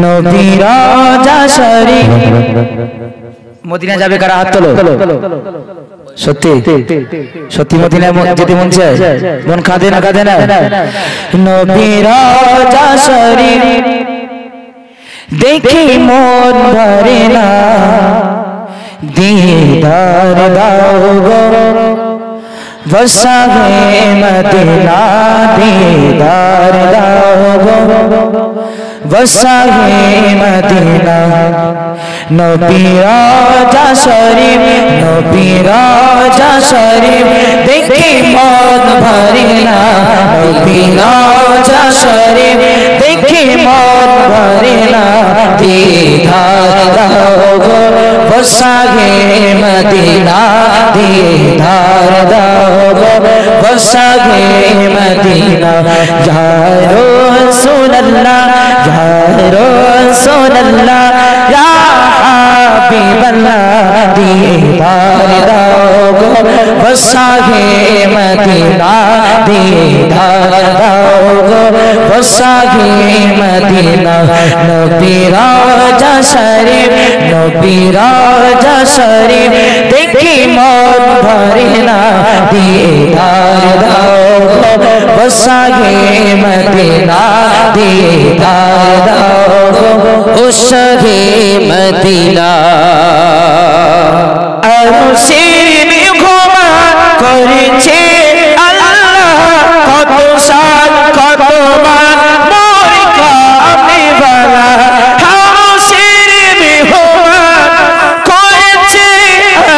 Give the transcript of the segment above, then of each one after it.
নবী রওজা শরীফ মদিনা যাবে কারা হাত তোলো সত্যি সত্যি মদিনা যেতে মন চায় মন কাঁদে না নবী রওজা শরীফ দেখি মন ভরে না दीदार दाओगो वसागे मदीना दीदार दाओगो वसागे मदीना नबी रौजा शरीफ देखी मौत भरेना नबी रौजा शरीफ देखी मौत भरेना दीदार दाओगो वसागे मदीना दीदार दाओगो वसागे मदीना या रसूल अल्लाह या हबीब अल्लाह दीदार दाओगो वसागे मदीना दीदार दाओगो वसागे मदीना नबी रौजा शरीफ देखी मौत भरेना दीदार दाओगो वसागे मदीना दीदार दाओगो वसागे मदीना अरशेर में घुमा करेছে আল্লাহ কত সাল কত মান মোর কামলিওয়ালা अरशेर में घुमा করেছে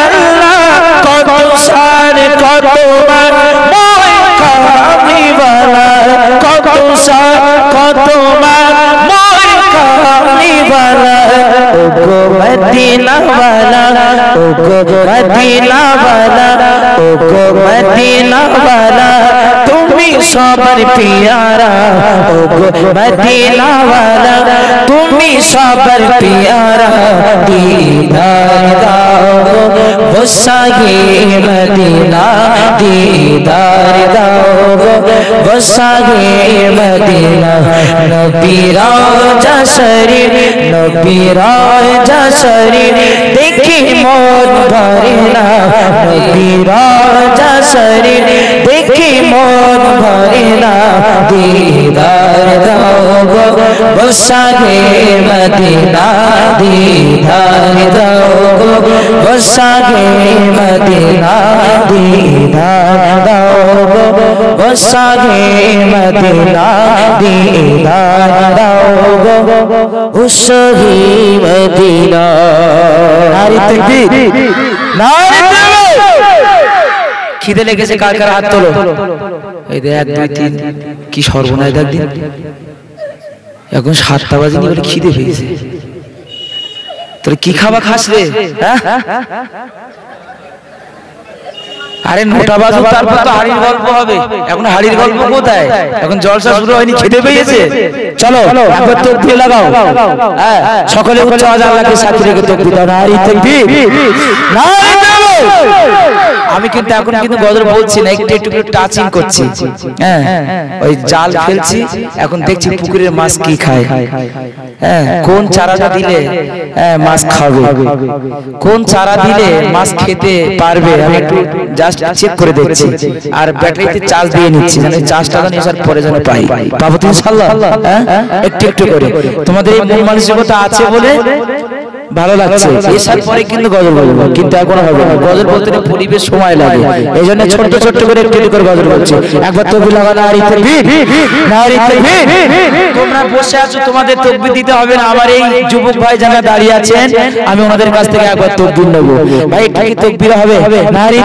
আল্লাহ কত সাল কত মান মোর কামলিওয়ালা কত সাল কত মান মোর কামলিওয়ালা ओगो मदीना वाला तुम्ही सबर प्यारा ओगो मदीना वाला तुम्ही सबर प्यारा दीदार दाओगो वसागे मदीना दीदार दाओगो वसागे मदीना नबी रौजा शरीफ देखी मौत भरेना नबी रौजा शरीफ देखी मौत भरेना दीदार दाओगो वसागे मदीना दीदार दाओगो वसागे मदीना दीदार दाओगो वसागे मदीना दीदार दाओगो वसागे मदीना नारी तकबीर नारी तकबीर খিদে লেগেছে কার কার হাত তোলো এই দে 1 2 3 কি সর্বনাশ দেখদিন এখন 7টা বাজেনি বলে খিদে পেয়েছে তোর কি খাওয়া খাস রে হ্যাঁ আরে নটা বাজু তারপর তো হাড়ির গল্প হবে এখন হাড়ির গল্প কোথায় এখন জলসা শুরু হয়নি খিদে পেয়েছে চলো একবার তাকবীর লাগাও হ্যাঁ সকলে উচ্চ আওয়াজে আল্লাহকে সাথে রেখে তাকবীর দাও নারী তাকবীর নারী তাকবীর আমি কিন্তু এখন কিন্তু গজল বলছি না একটু একটু টাচিং করছি হ্যাঁ ওই জাল ফেলছি এখন দেখছি পুকুরের মাছ কি খায় হ্যাঁ কোন চারাটা দিলে মাছ খাবে কোন চারা দিলে মাছ খেতে পারবে আমি একটু জাস্ট চেক করে দেখছি আর ব্যাটারিতে চার্জ দিয়ে নিচ্ছি মানে চার্জটা জানি স্যার পরে যেন পাই পাবো তো ইনশাআল্লাহ হ্যাঁ একটু একটু করে তোমাদের এই মন মানসিকতা আছে বলে ভালো লাগছে এসব পরে কিন্তু গজল বলবো কিন্তু এখন হবে না গজল বলতে পরিবেশ সময় লাগে এইজন্য ছোট ছোট করে একটু করে গজল বলছি একবার তাকবীর লাগা নারী তাকবীর তোমরা বসে আছো তোমাদের তাকবীর দিতে হবে না আমার এই যুবক ভাই যারা দাঁড়িয়ে আছেন আমি ওনাদের কাছ থেকে একবার তাকবীর নেব ভাই এটা কি তাকবীর হবে নারী